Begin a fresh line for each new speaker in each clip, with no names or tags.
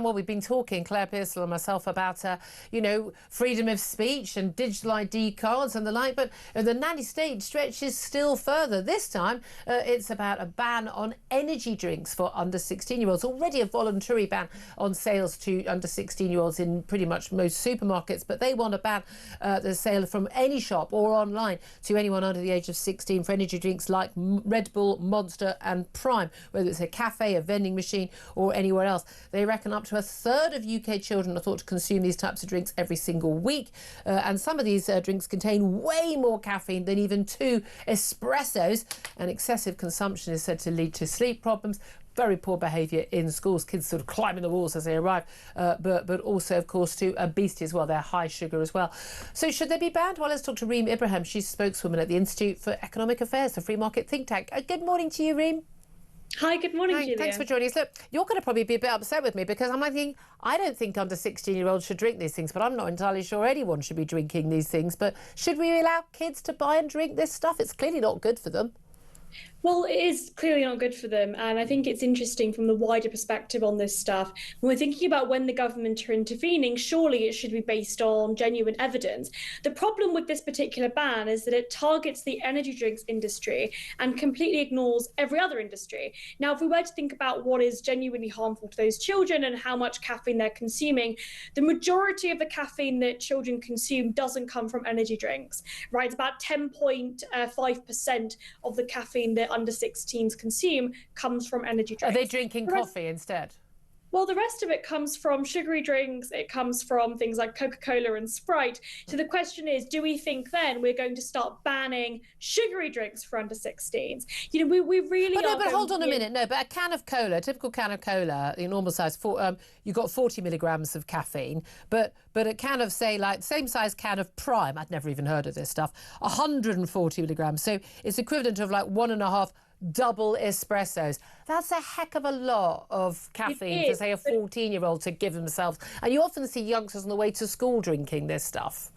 Well, we've been talking, Claire Pearsall and myself, about, freedom of speech and digital ID cards and the like, but the nanny state stretches still further. This time, it's about a ban on energy drinks for under 16-year-olds. Already a voluntary ban on sales to under 16-year-olds in pretty much most supermarkets, but they want to ban the sale from any shop or online to anyone under the age of 16 for energy drinks like Red Bull, Monster and Prime, whether it's a cafe, a vending machine or anywhere else. They reckon up to a third of UK children are thought to consume these types of drinks every single week. And some of these drinks contain way more caffeine than even 2 espressos. And excessive consumption is said to lead to sleep problems, very poor behaviour in schools, kids sort of climbing the walls as they arrive, but also, of course, to obesity as well. They're high sugar as well. So should they be banned? Well, let's talk to Reem Ibrahim. She's spokeswoman at the Institute for Economic Affairs, the free market think tank. Good morning to you, Reem.
Hi, good morning, Julia.
Thanks for joining us. Look, you're going to probably be a bit upset with me because I'm thinking, I don't think under 16-year-olds should drink these things, but I'm not entirely sure anyone should be drinking these things. But should we allow kids to buy and drink this stuff? It's clearly not good for them.
Well, it is clearly not good for them. And I think it's interesting from the wider perspective on this stuff. When we're thinking about when the government are intervening, surely it should be based on genuine evidence. The problem with this particular ban is that it targets the energy drinks industry and completely ignores every other industry. Now, if we were to think about what is genuinely harmful to those children and how much caffeine they're consuming, the majority of the caffeine that children consume doesn't come from energy drinks, right? It's about 10.5% of the caffeine that under 16s consume comes from energy drinks.
Are they drinking coffee instead?
Well, the rest of it comes from sugary drinks. It comes from things like Coca-Cola and Sprite. So the question is, do we think then we're going to start banning sugary drinks for under 16s? You know, we really are.
But hold on a minute. No, but a can of cola, a typical can of cola, the normal size, you've got 40 milligrams of caffeine. But a can of, say, like same size can of Prime, I'd never even heard of this stuff, 140 milligrams. So it's equivalent of like 1.5 double espressos. That's a heck of a lot of caffeine for, say, a 14-year-old to give themselves. And you often see youngsters on the way to school drinking this stuff.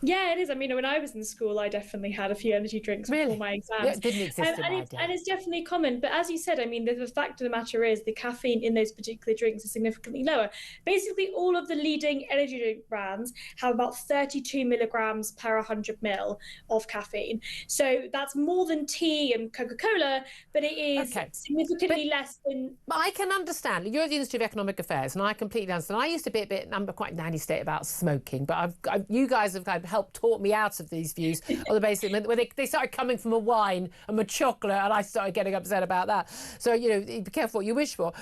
Yeah, it is. I mean, when I was in school, I definitely had a few energy drinks before my exams.
Yeah, it didn't exist in my day.
And it's definitely common. But as you said, I mean, the fact of the matter is the caffeine in those particular drinks is significantly lower. Basically, all of the leading energy drink brands have about 32 milligrams per 100 ml of caffeine. So that's more than tea and Coca-Cola, but it is significantly less than...
But I can understand. You're at the Institute of Economic Affairs, and I completely understand. I used to be I'm quite nanny state about smoking, but you guys have kind of helped talk me out of these views on the basis when they started coming from a wine and a chocolate, and I started getting upset about that. So, you know, be careful what you wish for.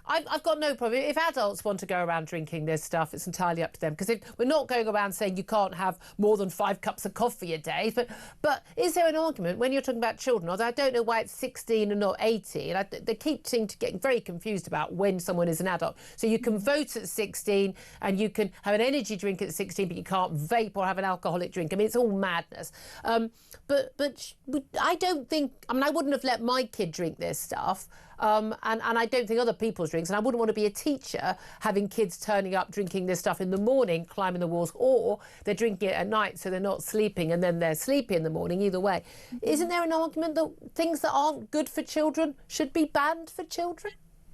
I've got no problem. If adults want to go around drinking this stuff, it's entirely up to them, because we're not going around saying you can't have more than 5 cups of coffee a day. But is there an argument when you're talking about children? Although I don't know why it's 16 and not 18. They keep seeming to get very confused about when someone is an adult. So you can vote at 16 and you can have an energy drink at 16, but you can't vape or have an alcoholic drink. I mean, it's all madness. But I don't think, I mean, I wouldn't have let my kid drink this stuff. And I don't think other people's drinks, and I wouldn't want to be a teacher having kids turning up drinking this stuff in the morning, climbing the walls, or they're drinking it at night so they're not sleeping and then they're sleepy in the morning. Either way, isn't there an argument that things that aren't good for children should be banned for children?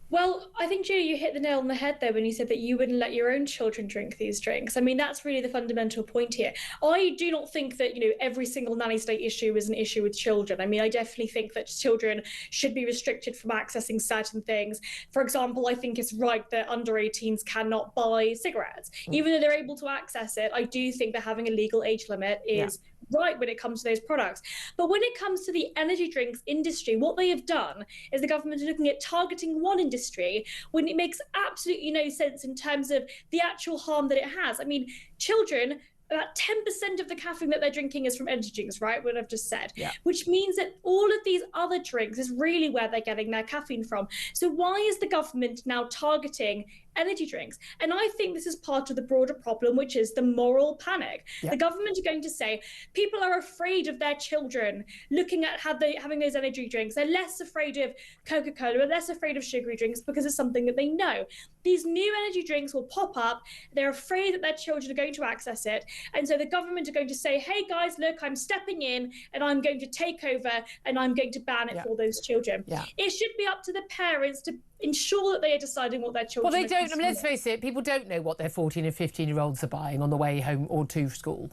Well, I think, Julia, you hit the nail on the head there when you said that you wouldn't let your own children drink these drinks. I mean, that's really the fundamental point here. I do not think that, you know, every single nanny state issue is an issue with children. I mean, I definitely think that children should be restricted from accessing certain things. For example, I think it's right that under 18s cannot buy cigarettes. Even though they're able to access it, I do think that having a legal age limit is right when it comes to those products. But when it comes to the energy drinks industry, what they have done is the government are looking at targeting one industry when it makes absolutely no sense in terms of the actual harm that it has. I mean, children, about 10% of the caffeine that they're drinking is from energy drinks, right? What I've just said, which means that all of these other drinks is really where they're getting their caffeine from. So why is the government now targeting energy drinks? And I think this is part of the broader problem, which is the moral panic. The government are going to say people are afraid of their children looking at having those energy drinks. They're less afraid of Coca-Cola, they're less afraid of sugary drinks because it's something that they know. These new energy drinks will pop up. They're afraid that their children are going to access it. And so the government are going to say, hey guys, look, I'm stepping in and I'm going to take over and I'm going to ban it for those children. It should be up to the parents to ensure that they are deciding what their children
Well, they
are
don't. I mean,
consuming.
let's face it, people don't know what their 14 and 15-year-olds are buying on the way home or to school.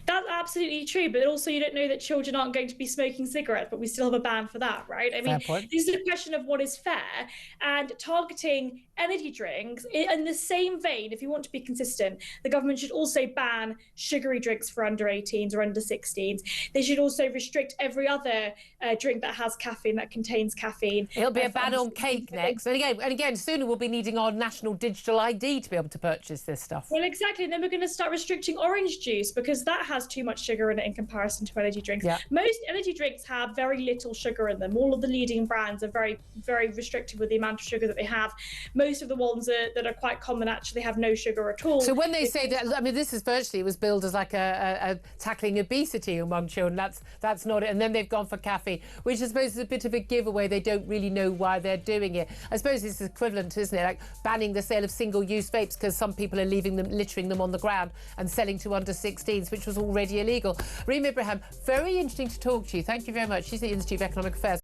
That's absolutely true, but also you don't know that children aren't going to be smoking cigarettes, but we still have a ban for that, right? I mean, this is a question of what is fair, and targeting energy drinks in the same vein. If you want to be consistent, the government should also ban sugary drinks for under 18s or under 16s. They should also restrict every other drink that has caffeine, that contains caffeine.
It'll be a ban on cake next, and again, soon we'll be needing our national digital ID to be able to purchase this stuff.
Well, exactly, and then we're going to start restricting orange juice because that has too much sugar in it in comparison to energy drinks.
Yeah.
Most energy drinks have very little sugar in them. All of the leading brands are very, very restricted with the amount of sugar that they have. Most of the ones that are quite common actually have no sugar at all.
So when they say that, I mean, this is virtually, it was billed as like a tackling obesity among children. That's not it. And then they've gone for caffeine, which I suppose is a bit of a giveaway. They don't really know why they're doing it. I suppose it's equivalent, isn't it? Like banning the sale of single-use vapes because some people are littering them on the ground and selling to under 16s, which was already illegal. Reem Ibrahim, very interesting to talk to you. Thank you very much. She's at the Institute of Economic Affairs.